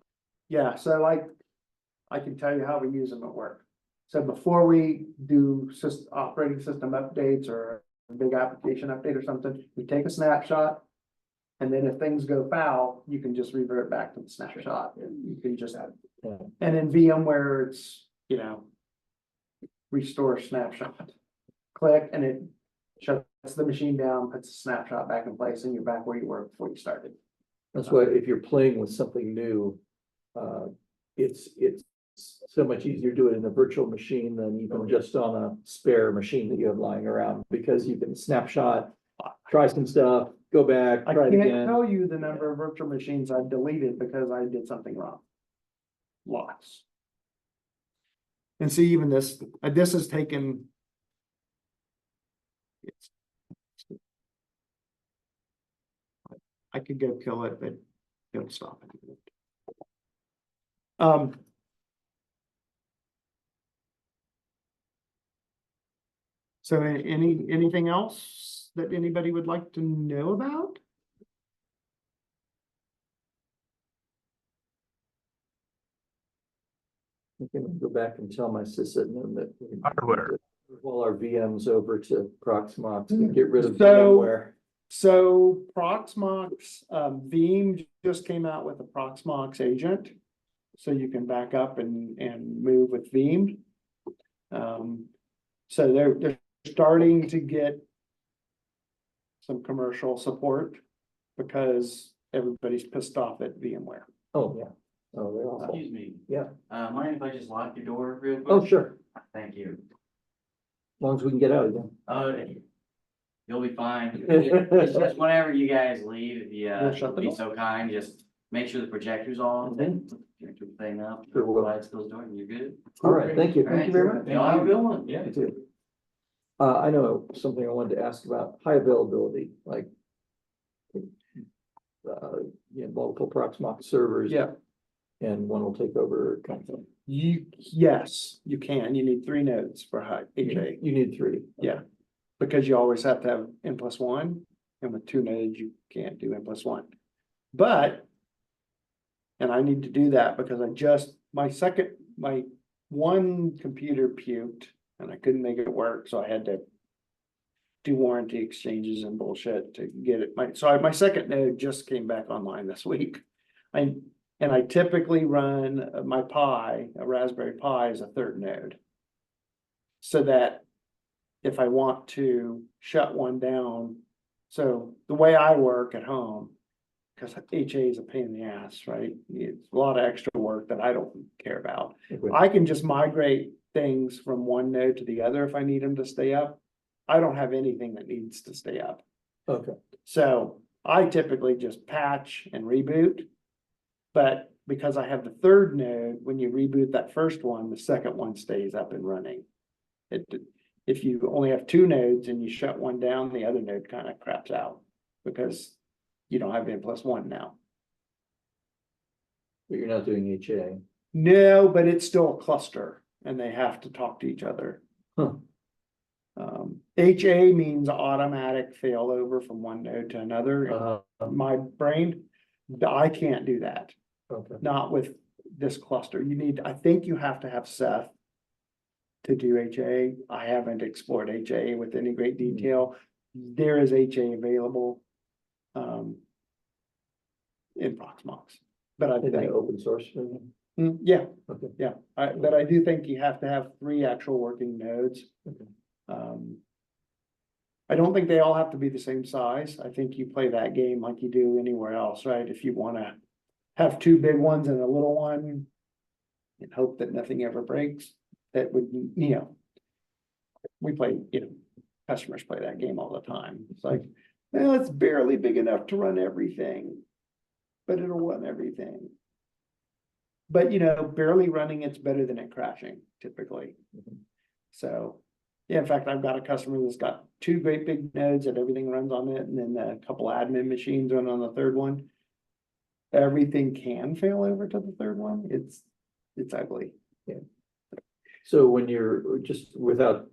Yeah, so I can tell you how we use them at work. So before we do operating system updates or a big application update or something, we take a snapshot. And then if things go foul, you can just revert back to the snapshot. You can just, Yeah. and in VMware, it's, restore snapshot. Click and it shuts the machine down, puts a snapshot back in place, and you're back where you were before you started. That's why if you're playing with something new, it's so much easier to do it in a virtual machine than even just on a spare machine that you have lying around, because you can snapshot, try some stuff, go back, I try it can't again. tell you the number of virtual machines I've deleted because I did something wrong. Lots. And see, even this has taken. I could go kill it, but it'll stop it. So anything else that anybody would like to know about? I can go back and tell my sysadmin that. Hardware. All our VMs over to Proxmox and get rid of So- VMware. So Proxmox, Veeam just came out with a Proxmox agent. So you can back up and move with Veeam. So they're starting to get some commercial support because everybody's pissed off at VMware. Oh, yeah. Oh, they're awful. Excuse me. Yeah. Mind if I just lock your door real quick? Oh, sure. Thank you. As long as we can get out again. You'll be fine. It's just whenever you guys leave, if We'll shut the be door. so kind, just make sure the projector's on, Mhm. put the thing up, Sure will. lights goes dark, and you're good. All right, thank you. All Thank you right. very much. Y'all have a good one. Yeah. You too. I know something I wanted to ask about high availability, like. Multiple Proxmox servers. Yeah. and one will take over kind of thing? Yes, you can. You need 3 nodes for HA. You need 3. Yeah, because you always have to have N+1, and with 2 nodes, you can't do N+1. But, and I need to do that because my one computer puked and I couldn't make it work, so I had to do warranty exchanges and bullshit to get it. My second node just came back online this week. I typically run my Pi, a Raspberry Pi, as a 3rd node. So that if I want to shut one down, so the way I work at home, because HA is a pain in the ass, right? It's a lot of extra work that I don't care about. I can just migrate things from one node to the other if I need them to stay up. I don't have anything that needs to stay up. Okay, So I typically just patch and reboot. But because I have the 3rd node, when you reboot that first one, the second one stays up and running. If you only have 2 nodes and you shut one down, the other node kind of craps out because you don't have N+1 now. but you're not doing HA. No, but it's still a cluster and they have to talk to each other. Huh. HA means automatic failover from one node to another. My brain, I can't do that. Okay, Not with this cluster. I think you have to have Ceph to do HA. I haven't explored HA with any great detail. There is HA available in Proxmox. But I is that think, open source? yeah, Okay. yeah, but I do think you have to have 3 actual working nodes. Okay. I don't think they all have to be the same size. I think you play that game like you do anywhere else, right? If you wanna have 2 big ones and a little one and hope that nothing ever breaks, that would, we play, customers play that game all the time. It's like, well, it's barely big enough to run everything, but it'll run everything. But barely running, it's better than it crashing typically. So, yeah, in fact, I've got a customer that's got 2 great big nodes and everything runs on it, and then a couple admin machines run on the 3rd one. Everything can fail over to the 3rd one. It's ugly. So when you're just without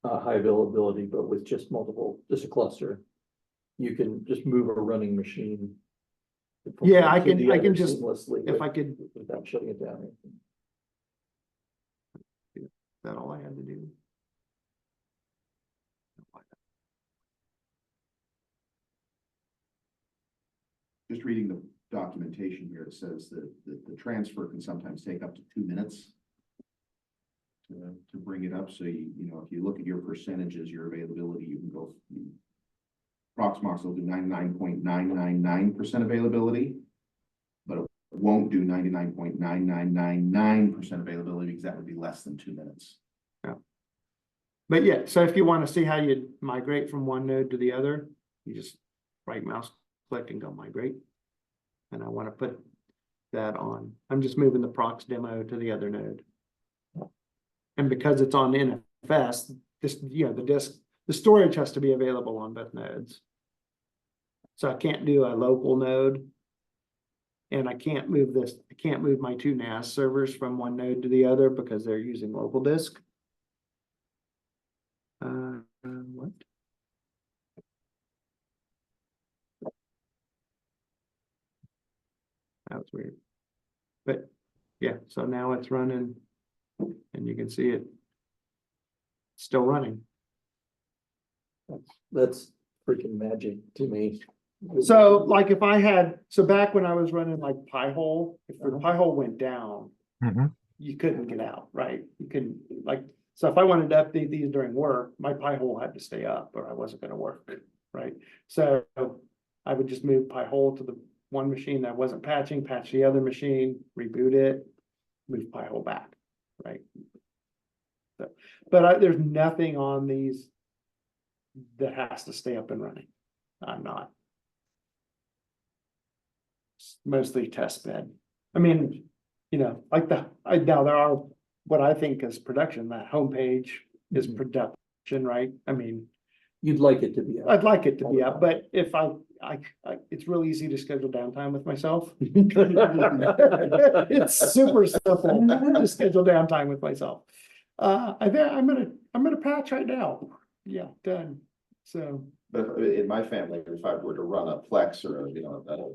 high availability, but with just a cluster, you can just move a running machine. from Yeah, one I to can- the I can other just- seamlessly If I could, without shutting it down. is that all I had to do? Just reading the documentation here, it says that the transfer can sometimes take up to 2 minutes to bring it up. So if you look at your percentages, your availability, you can go. Proxmox will do 99.999% availability, but it won't do 99.9999% availability because that would be less than 2 minutes. But yeah, so if you want to see how you migrate from one node to the other, you just right mouse click and go migrate. And I want to put that on. I'm just moving the Prox demo to the other node. And because it's on NFS, the storage has to be available on both nodes. So I can't do a local node. And I can't move my 2 NAS servers from one node to the other because they're using local disk. What? That was weird. But yeah, so now it's running and you can see it still running. That's freaking magic to me. So like if I had, so back when I was running like Pi-hole, if the Pi-hole went down, you couldn't get out, right? You couldn't so if I wanted to update these during work, my Pi-hole had to stay up or I wasn't gonna work, right? So I would just move Pi-hole to the one machine that wasn't patching, patch the other machine, reboot it, move Pi-hole back, right? So, but there's nothing on these that has to stay up and running. I'm not. It's mostly test bed. I mean, now there are what I think is production. That homepage is production, right? I mean, You'd like it to be up. I'd like it to be up, but if it's real easy to schedule downtime with myself. It's super simple to schedule downtime with myself. I'm gonna patch right now. Yeah, done. So, But in my family, if I were to run a Plex or,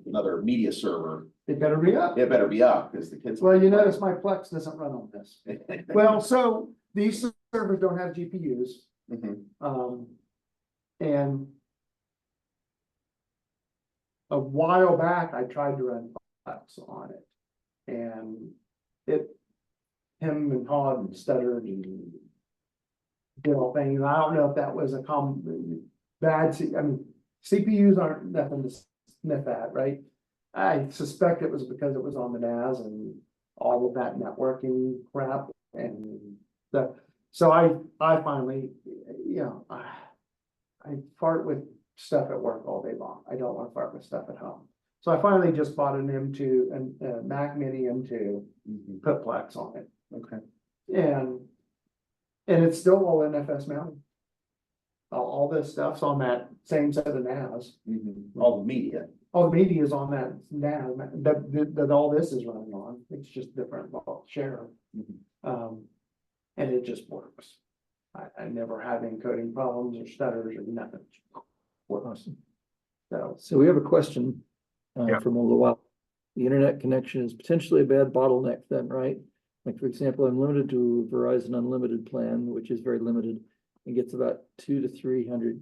another media server, it better be up. it better be up because the kids. Well, you notice my Plex doesn't run on this. Well, so these servers don't have GPUs. Mhm. And a while back, I tried to run Plex on it. And him and Todd stuttered and did all things. I don't know if that was a CPUs aren't nothing to sniff at, right? I suspect it was because it was on the NAS and all of that networking crap and so I finally, I fart with stuff at work all day long. I don't want to fart with stuff at home. So I finally just bought an M2 and a Mac Mini M2, put Plex on it. Okay. And it's still all NFS mounted. All this stuff's on that same set of NAS. All the media. All the media is on that NAS that all this is running on. It's just different share. And it just works. I never have encoding problems or stutters or nothing. Awesome. So So we have a question Yeah. from a little while. The internet connection is potentially a bad bottleneck then, right? Like, for example, I'm limited to Verizon Unlimited plan, which is very limited and gets about 200 to 300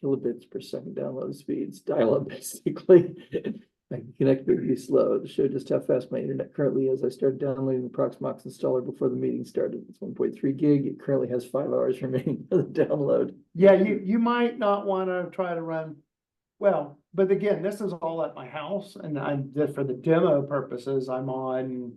kilobits per second download speeds, dial up basically. I can connect but be slow to show just how fast my internet currently is. I started downloading the Proxmox installer before the meeting started. It's 1.3 gig. It currently has 5 hours remaining for the download. yeah, you might not want to try to run. Well, but again, this is all at my house and for the demo purposes, I'm on.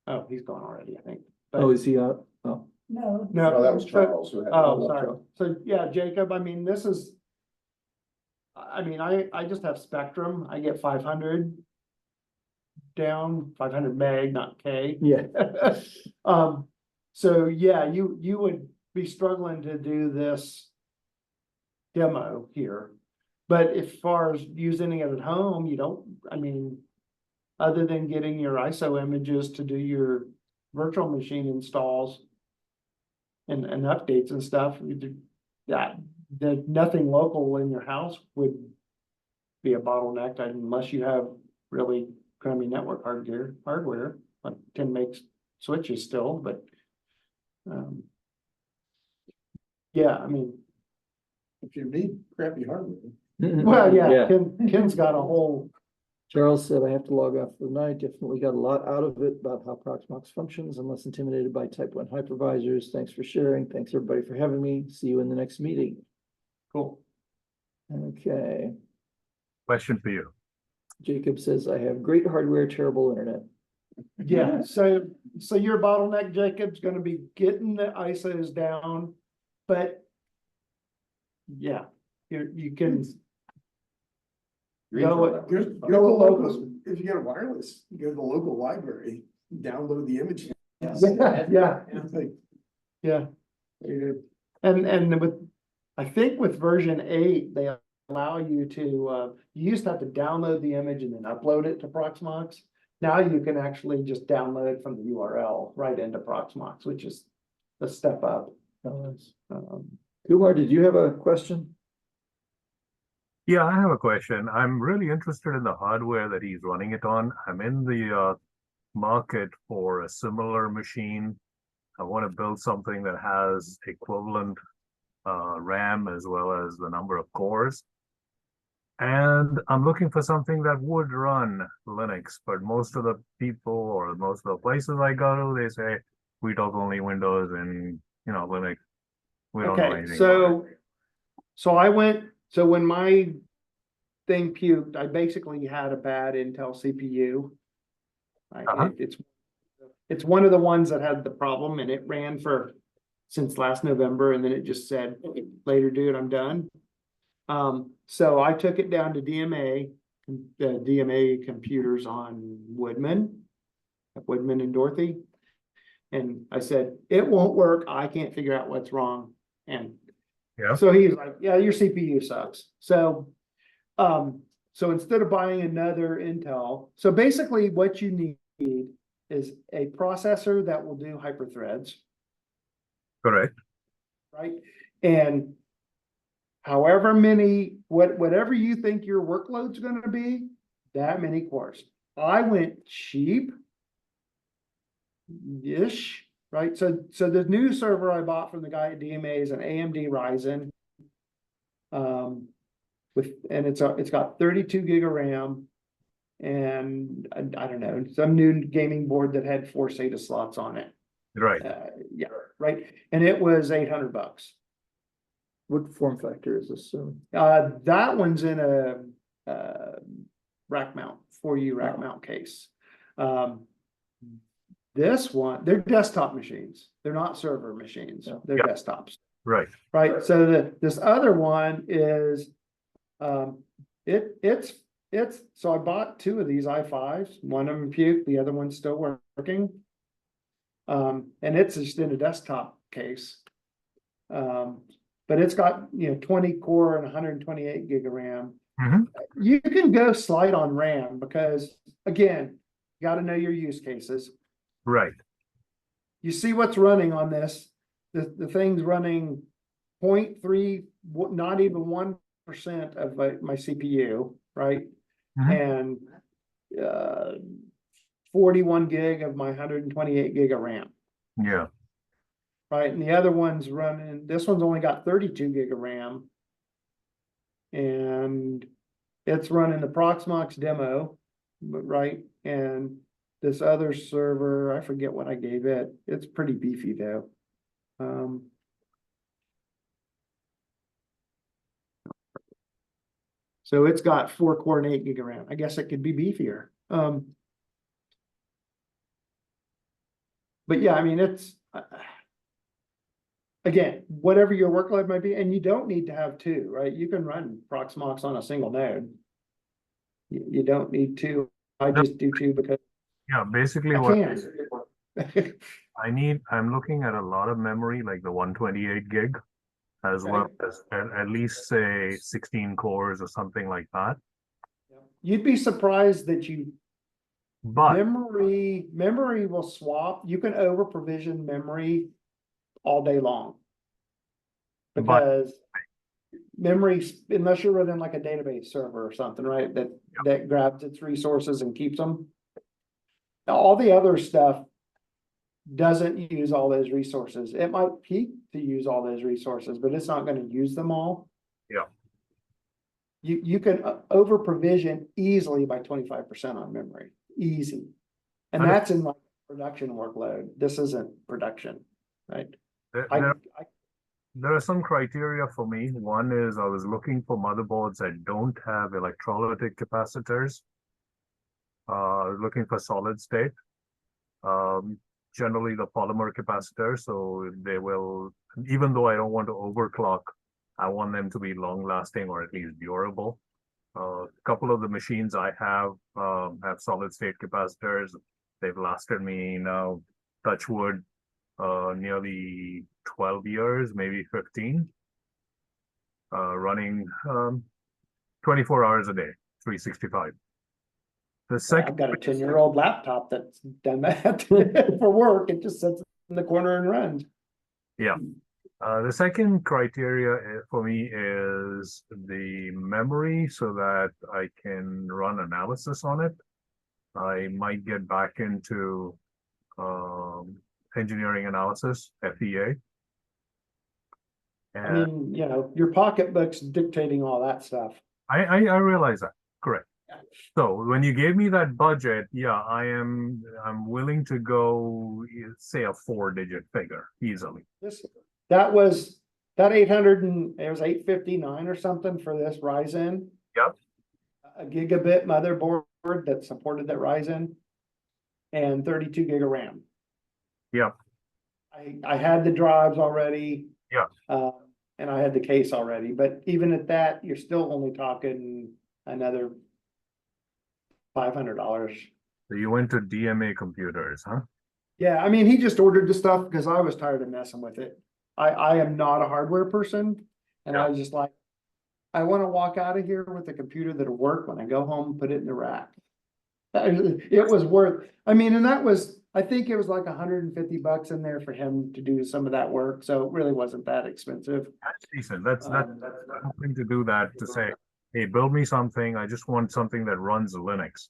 Oh, he's gone already, I think. Oh, is he up? Oh, No. No, that was Charles who had. Oh, sorry. So, yeah, Jacob, I mean, this is. I just have Spectrum. I get 500 down, 500 meg, not K. yeah. So yeah, you would be struggling to do this demo here. But as far as using it at home, you don't, other than getting your ISO images to do your virtual machine installs and updates and stuff, that nothing local in your house would be a bottleneck unless you have really crummy network hardware, like 10 makes switches still, but yeah, If you need crappy hardware. well, yeah, Ken's got a whole. Charles said, I have to log off for the night. Definitely got a lot out of it about how Proxmox functions. I'm less intimidated by type 1 hypervisors. Thanks for sharing. Thanks everybody for having me. See you in the next meeting. Cool. Okay. Question for you. Jacob says, I have great hardware, terrible internet. Yeah, so your bottleneck, Jacob's gonna be getting the ISOs down, but yeah, you can go Go to the local, if you got a wireless, go to the local library, download the image. yeah, It's like, yeah. And I think with version 8, they allow you to, you used to have to download the image and then upload it to Proxmox. Now you can actually just download it from the URL right into Proxmox, which is a step up. Kumar, did you have a question? Yeah, I have a question. I'm really interested in the hardware that he's running it on. I'm in the market for a similar machine. I want to build something that has equivalent RAM as well as the number of cores. And I'm looking for something that would run Linux, but most of the people or most of the places I go to, they say we talk only Windows and Linux. We don't know Okay, anything about it. so when my thing puked, I basically had a bad Intel CPU. It's one of the ones that had the problem, and it ran since last November, and then it just said, later, dude, I'm done. So I took it down to DMA, the DMA computers on Woodman and Dorothy. And I said, it won't work. I can't figure out what's wrong. And Yeah. So he's like, yeah, your CPU sucks. So, so instead of buying another Intel, so basically what you need is a processor that will do hyperthreads, Correct. right? And however many, whatever you think your workload's gonna be, that many cores. I went cheap-ish, right? So the new server I bought from the guy at DMA is an AMD Ryzen. And it's got 32 gig of RAM. And I don't know, some new gaming board that had 4 SATA slots on it. Right. Yeah, right. And it was $800. What form factor is this? That one's in a rack mount, 4U rack mount case. This one, they're desktop machines. They're not server machines. They're Yeah. desktops. Right. Right. So this other one is, so I bought 2 of these i5s, one of them puked, the other one's still working. And it's just in a desktop case. But it's got, 20 core and 128 gig of RAM. Mhm. You can go slight on RAM because, again, you got to know your use cases. Right. You see what's running on this. The thing's running 0.3, not even 1% of my CPU, right? Mhm. And 41 gig of my 128 gig of RAM. Yeah. Right, and the other one's running, this one's only got 32 gig of RAM. And it's running the Proxmox demo, but right, and this other server, I forget what I gave it, it's pretty beefy though. So it's got 4 core and 8 gig of RAM, I guess it could be beefier. But yeah, I mean, it's, again, whatever your workload might be, and you don't need to have 2, right? You can run Proxmox on a single node. You don't need 2. I just do 2 because Yeah. Basically, I what can. I'm looking at a lot of memory, like the 128 gig, as well as at least say 16 cores or something like that. You'd be surprised that But memory will swap. You can over provision memory all day long. Because memory, unless you're running like a database server or something, right, that grabs its resources and keeps them. All the other stuff doesn't use all those resources. It might peak to use all those resources, but it's not going to use them all. Yeah. You can over provision easily by 25% on memory, easy. And that's in like production workload. This isn't production, right? There are some criteria for me. One is I was looking for motherboards that don't have electrolytic capacitors. Looking for solid state. Generally the polymer capacitor, so they will, even though I don't want to overclock, I want them to be long lasting or at least durable. A couple of the machines I have solid state capacitors. They've lasted me now, touch wood, nearly 12 years, maybe 15. Running 24 hours a day, 365. The second, I've got a 10-year-old laptop that's done that for work. It just sits in the corner and runs. yeah. The second criteria for me is the memory so that I can run analysis on it. I might get back into engineering analysis, FEA. I mean, your pocketbook's dictating all that stuff. I realize that, correct. So when you gave me that budget, yeah, I'm willing to go say a 4-digit figure easily. That 800 and it was 859 or something for this Ryzen. Yep. A gigabit motherboard that supported that Ryzen and 32 gig of RAM. Yep. I had the drives already. Yeah. And I had the case already, but even at that, you're still only talking another $500. So you went to DMA computers, huh? Yeah, I mean, he just ordered the stuff because I was tired of messing with it. I am not a hardware person. And I was just like, I wanna walk out of here with a computer that'll work when I go home, put it in the rack. It was worth, I mean, and that was, I think it was like $150 in there for him to do some of that work, so it really wasn't that expensive. That's decent. That's Um, something to do that, to say, hey, build me something. I just want something that runs Linux.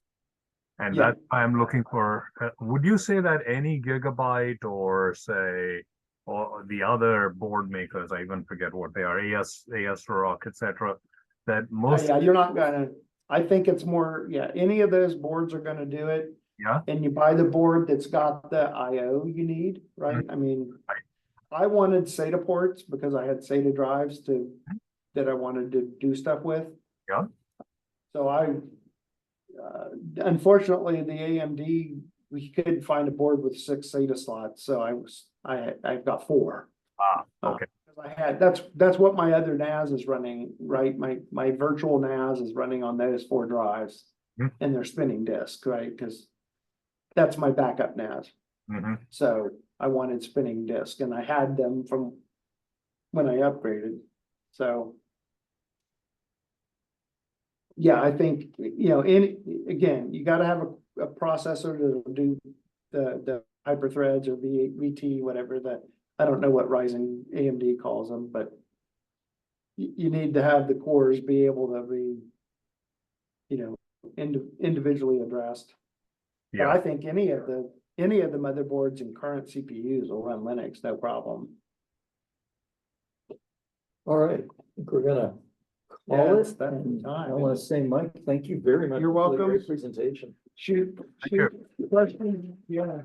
And Yeah. that I'm looking for. Would you say that any Gigabyte or say, or the other board makers, I even forget what they are, AS Rock, etc., that most, Yeah, you're not gonna, I think it's more, yeah, any of those boards are gonna do it. yeah, And you buy the board that's got the IO you need, right? I mean, I wanted SATA ports because I had SATA drives that I wanted to do stuff with. yeah, So unfortunately, the AMD, we couldn't find a board with 6 SATA slots, so I've got 4. okay, I had, that's what my other NAS is running, right? My virtual NAS is running on those 4 drives. Hmm. And they're spinning disk, right? Cause that's my backup NAS. hmm, So I wanted spinning disk and I had them from when I upgraded, so. Yeah, I think, again, you gotta have a processor to do the hyperthreads or VT, whatever I don't know what Ryzen AMD calls them, but. You need to have the cores be able to be, individually addressed. But I yeah. think any of the motherboards and current CPUs will run Linux, no problem. All right, I think we're gonna Yeah, call it's it. that And time. I wanna say, Mike, thank you very much. You're for the welcome. great presentation. Shoot, Thank you. question, yeah.